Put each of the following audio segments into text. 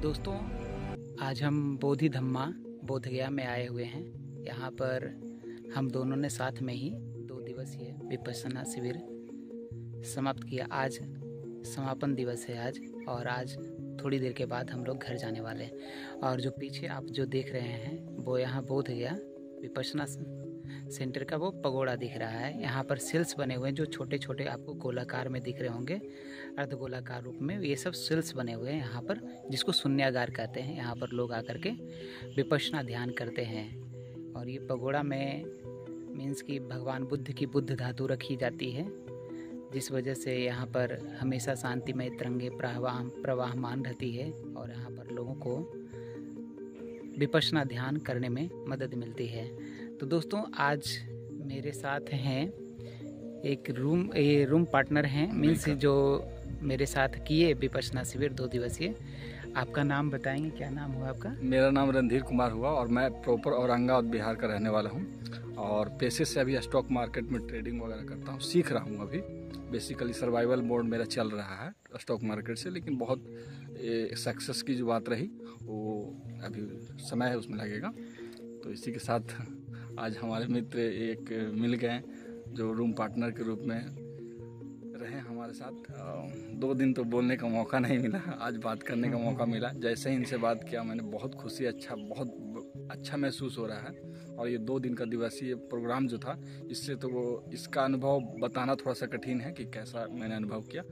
दोस्तों, आज हम बोधि धम्मा बोधगया में आए हुए हैं। यहाँ पर हम दोनों ने साथ में ही 2 दिवसीय विपश्यना शिविर समाप्त किया। आज समापन दिवस है आज, और आज थोड़ी देर के बाद हम लोग घर जाने वाले हैं। और जो पीछे आप जो देख रहे हैं वो यहाँ बोधगया विपश्यना सेंटर का वो पगोड़ा दिख रहा है। यहाँ पर सेल्स बने हुए हैं जो छोटे छोटे आपको गोलाकार में दिख रहे होंगे, अर्धगोलाकार रूप में। ये सब सेल्स बने हुए हैं यहाँ पर, जिसको शून्यागार कहते हैं। यहाँ पर लोग आकर के विपश्यना ध्यान करते हैं। और ये पगोड़ा में मीन्स कि भगवान बुद्ध की बुद्ध धातु रखी जाती है, जिस वजह से यहाँ पर हमेशा शांतिमय तरंगे प्रवाहमान रहती है और यहाँ पर लोगों को विपश्यना ध्यान करने में मदद मिलती है। तो दोस्तों, आज मेरे साथ हैं एक रूम पार्टनर हैं, मीन्स जो मेरे साथ किए विपश्यना शिविर 2 दिवसीय। आपका नाम बताएंगे, क्या नाम हुआ आपका? मेरा नाम रणधीर कुमार हुआ और मैं प्रॉपर औरंगाबाद बिहार का रहने वाला हूँ। और पेशे से अभी स्टॉक मार्केट में ट्रेडिंग वगैरह करता हूँ, सीख रहा हूँ अभी। बेसिकली सर्वाइवल मोड मेरा चल रहा है स्टॉक मार्केट से, लेकिन बहुत सक्सेस की जो बात रही वो अभी समय है उसमें लगेगा। तो इसी के साथ आज हमारे मित्र एक मिल गए जो रूम पार्टनर के रूप में रहे हमारे साथ। 2 दिन तो बोलने का मौका नहीं मिला, आज बात करने का मौका मिला। जैसे ही इनसे बात किया मैंने बहुत खुशी, बहुत अच्छा महसूस हो रहा है। और ये 2 दिन का दिवसीय प्रोग्राम जो था, इससे तो वो इसका अनुभव बताना थोड़ा सा कठिन है कि कैसा मैंने अनुभव किया,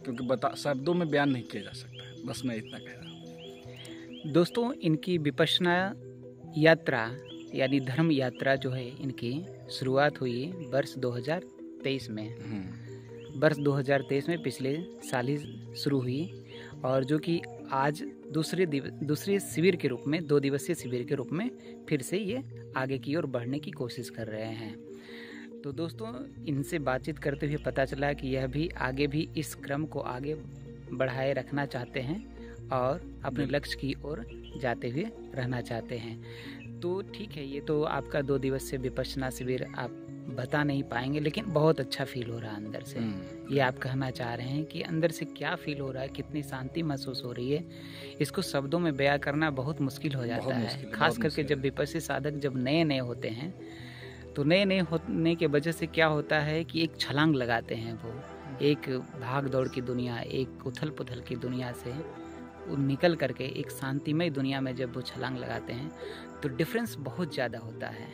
क्योंकि शब्दों में बयान नहीं किया जा सकता है। बस मैं इतना कह रहा हूँ। दोस्तों, इनकी विपश्यना यात्रा यानी धर्म यात्रा जो है, इनकी शुरुआत हुई वर्ष 2023 में। वर्ष 2023 में पिछले साल ही शुरू हुई, और जो कि आज दूसरे शिविर के रूप में, 2 दिवसीय शिविर के रूप में फिर से ये आगे की ओर बढ़ने की कोशिश कर रहे हैं। तो दोस्तों, इनसे बातचीत करते हुए पता चला कि यह भी आगे भी इस क्रम को आगे बढ़ाए रखना चाहते हैं और अपने लक्ष्य की ओर जाते हुए रहना चाहते हैं। तो ठीक है, ये तो आपका 2 दिवसीय विपश्यना शिविर आप बता नहीं पाएंगे, लेकिन बहुत अच्छा फील हो रहा है अंदर से। ये आप कहना चाह रहे हैं कि अंदर से क्या फील हो रहा है, कितनी शांति महसूस हो रही है, इसको शब्दों में बयां करना बहुत मुश्किल हो जाता है। खास करके जब विपश्य साधक जब नए होते हैं, तो नए होने के वजह से क्या होता है कि एक छलांग लगाते हैं वो, एक भाग दौड़ की दुनिया, एक उथल पुथल की दुनिया से निकल करके एक शांतिमय दुनिया में जब वो छलांग लगाते हैं तो डिफरेंस बहुत ज़्यादा होता है।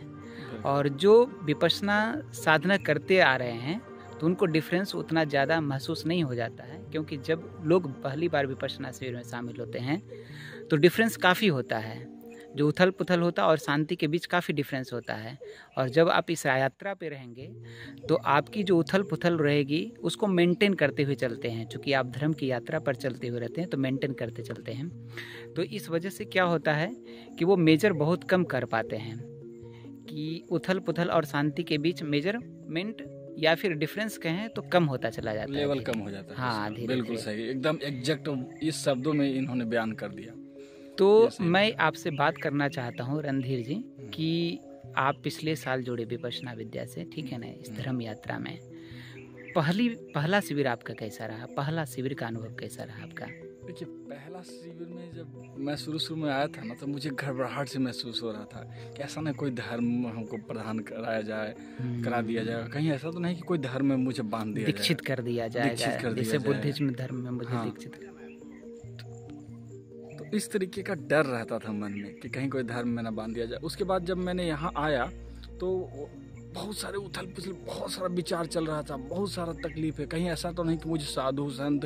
और जो विपश्यना साधना करते आ रहे हैं तो उनको डिफरेंस उतना ज़्यादा महसूस नहीं हो जाता है, क्योंकि जब लोग पहली बार विपश्यना शिविर में शामिल होते हैं तो डिफरेंस काफ़ी होता है। जो उथल पुथल होता है और शांति के बीच काफ़ी डिफरेंस होता है। और जब आप इस यात्रा पे रहेंगे तो आपकी जो उथल पुथल रहेगी उसको मेंटेन करते हुए चलते हैं। चूँकि आप धर्म की यात्रा पर चलते हुए रहते हैं तो मेंटेन करते चलते हैं। तो इस वजह से क्या होता है कि वो मेजर बहुत कम कर पाते हैं कि उथल पुथल और शांति के बीच मेजरमेंट या फिर डिफरेंस कहें तो कम होता चला जाता है, लेवल कम हो जाता है। हाँ, बिल्कुल सही, एकदम एग्जैक्ट इस शब्दों में इन्होंने बयान कर दिया। तो मैं आपसे बात करना चाहता हूँ रणधीर जी कि आप पिछले साल जुड़े विपश्यना विद्या से, ठीक है ना, इस धर्म यात्रा में पहला शिविर आपका कैसा रहा? पहला शिविर का अनुभव कैसा रहा आपका? देखिए, पहला शिविर में जब मैं शुरू में आया था ना, तो मुझे घबराहट से महसूस हो रहा था कि ऐसा ना कोई धर्म हमको प्रदान करा दिया जाएगा। कहीं ऐसा तो नहीं कि कोई धर्म में मुझे बांध दिया दीक्षित कर दिया जाएगा, जैसे बुद्धिज्म धर्म में मुझे दीक्षित करना। तो इस तरीके का डर रहता था मन में कि कहीं कोई धर्म में ना बांध दिया जाए। उसके बाद जब मैंने यहाँ आया तो बहुत सारे उथल पुथल, बहुत सारा विचार चल रहा था, बहुत सारा तकलीफ है। कहीं ऐसा तो नहीं कि मुझे साधु संत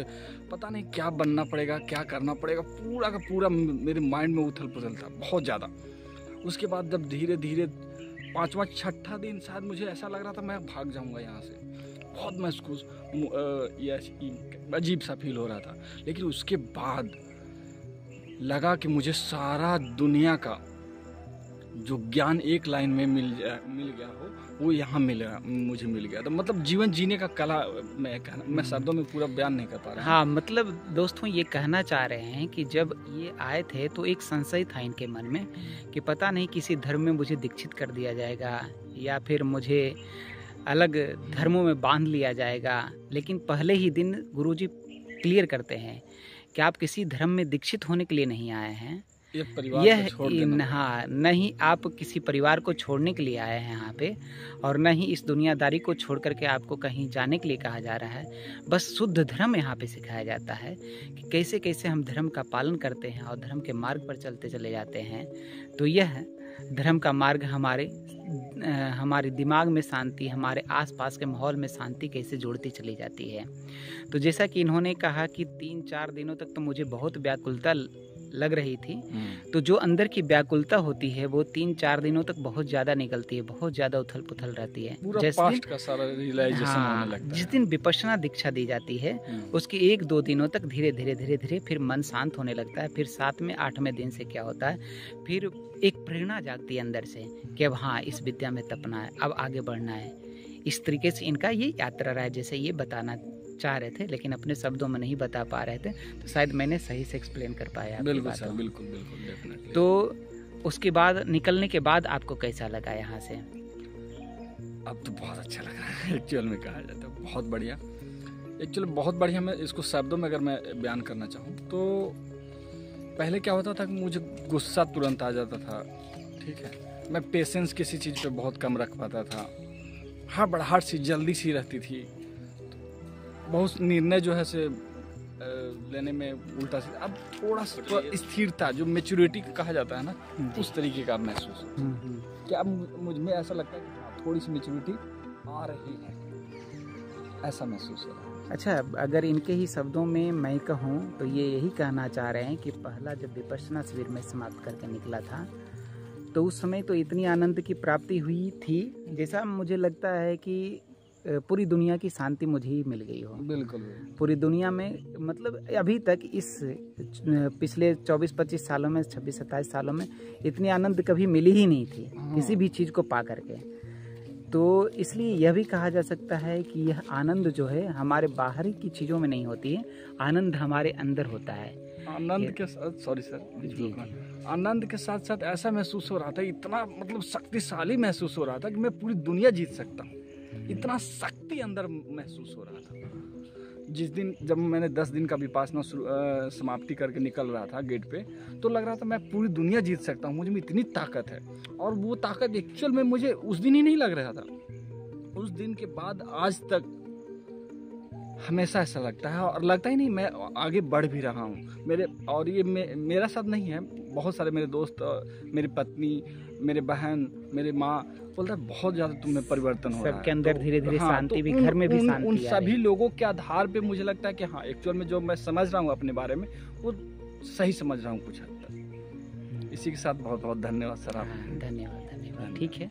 पता नहीं क्या बनना पड़ेगा, क्या करना पड़ेगा, पूरा का पूरा मेरे माइंड में उथल पुथल था बहुत ज़्यादा। उसके बाद जब धीरे धीरे 5वां 6ठा दिन शायद मुझे ऐसा लग रहा था मैं भाग जाऊंगा यहाँ से। बहुत महसूस अजीब सा फील हो रहा था। लेकिन उसके बाद लगा कि मुझे सारा दुनिया का जो ज्ञान एक लाइन में मिल गया हो, वो यहाँ मुझे मिल गया। तो मतलब जीवन जीने का कला मैं शब्दों में पूरा बयान नहीं कर पा रहा। हाँ, मतलब दोस्तों, ये कहना चाह रहे हैं कि जब ये आए थे तो एक संशय था इनके मन में कि पता नहीं किसी धर्म में मुझे दीक्षित कर दिया जाएगा या फिर मुझे अलग धर्मों में बांध लिया जाएगा। लेकिन पहले ही दिन गुरुजी क्लियर करते हैं कि आप किसी धर्म में दीक्षित होने के लिए नहीं आए हैं, एक परिवार को छोड़ देना। हाँ, नहीं आप किसी परिवार को छोड़ने के लिए आए हैं यहाँ पे, और न ही इस दुनियादारी को छोड़ करके आपको कहीं जाने के लिए कहा जा रहा है। बस शुद्ध धर्म यहाँ पे सिखाया जाता है कि कैसे कैसे हम धर्म का पालन करते हैं और धर्म के मार्ग पर चलते चले जाते हैं। तो यह धर्म का मार्ग हमारे दिमाग में शांति, हमारे आसपास के माहौल में शांति कैसे जोड़ती चली जाती है। तो जैसा कि इन्होंने कहा कि 3-4 दिनों तक तो मुझे बहुत व्याकुलता लग रही थी, तो जो अंदर की व्याकुलता होती है वो 3-4 दिनों तक बहुत ज़्यादा निकलती है, बहुत ज़्यादा उथल पुथल रहती है। पास्ट का सारा रियलाइजेशन होने लगता है। जिस दिन विपश्यना दीक्षा दी जाती है उसके 1-2 दिनों तक धीरे धीरे फिर मन शांत होने लगता है। फिर 7वें-8वें दिन से क्या होता है, फिर एक प्रेरणा जागती है अंदर से कि अब हाँ इस विद्या में तपना है, अब आगे बढ़ना है। इस तरीके से इनका ये यात्रा रहा है, जैसे ये बताना चाह रहे थे लेकिन अपने शब्दों में नहीं बता पा रहे थे, तो शायद मैंने सही से एक्सप्लेन कर पाया। बिल्कुल सर, बिल्कुल डेफिनेटली। तो उसके बाद निकलने के बाद आपको कैसा लगा यहाँ से? अब तो बहुत अच्छा लग रहा है, एक्चुअल में कहा जाता है बहुत बढ़िया, एक्चुअली बहुत बढ़िया। मैं इसको शब्दों में अगर मैं बयान करना चाहूँ तो पहले क्या होता था कि मुझे गुस्सा तुरंत आ जाता था, ठीक है, मैं पेशेंस किसी चीज़ पे बहुत कम रख पाता था, हड़बड़ाहट सी जल्दी सी रहती थी, बहुत निर्णय जो है से लेने में उल्टा सीधा। अब थोड़ा सा स्थिरता, जो मैच्योरिटी कहा जाता है ना, उस तरीके का महसूस कि अब मुझ में ऐसा लगता है कि थोड़ी सी मैच्योरिटी आ रही है, ऐसा महसूस हो रहा है। अच्छा, अगर इनके ही शब्दों में मैं कहूँ तो ये यही कहना चाह रहे हैं कि पहला जब विपश्यना शिविर में समाप्त करके निकला था तो उस समय तो इतनी आनंद की प्राप्ति हुई थी जैसा मुझे लगता है कि पूरी दुनिया की शांति मुझे ही मिल गई हो। बिल्कुल। पूरी दुनिया में, मतलब अभी तक इस पिछले 24-25 सालों में, 26-27 सालों में इतनी आनंद कभी मिली ही नहीं थी किसी भी चीज़ को पा करके। तो इसलिए यह भी कहा जा सकता है कि यह आनंद जो है हमारे बाहरी की चीज़ों में नहीं होती है, आनंद हमारे अंदर होता है। आनंद के साथ, सॉरी सर, आनंद के साथ साथ ऐसा महसूस हो रहा था, इतना मतलब शक्तिशाली महसूस हो रहा था कि मैं पूरी दुनिया जीत सकता हूँ, इतना शक्ति अंदर महसूस हो रहा था। जिस दिन जब मैंने 10 दिन का विपासना समाप्ति करके निकल रहा था गेट पे, तो लग रहा था मैं पूरी दुनिया जीत सकता हूँ, मुझे में इतनी ताकत है। और वो ताकत एक्चुअल में मुझे उस दिन ही नहीं लग रहा था, उस दिन के बाद आज तक हमेशा ऐसा लगता है, और लगता ही नहीं, मैं आगे बढ़ भी रहा हूँ। और ये मेरा साथ नहीं है, बहुत सारे मेरे दोस्त, मेरी पत्नी, मेरे बहन, मेरे माँ बोलता है बहुत ज़्यादा तुम्हें परिवर्तन हो रहा है। सबके अंदर धीरे धीरे शांति भी, घर में भी शांति। उन सभी लोगों के आधार पे मुझे लगता है कि हाँ, एक्चुअल में जो मैं समझ रहा हूँ अपने बारे में वो सही समझ रहा हूँ कुछ हद तक। इसी के साथ बहुत बहुत धन्यवाद सर। आप धन्यवाद। ठीक है।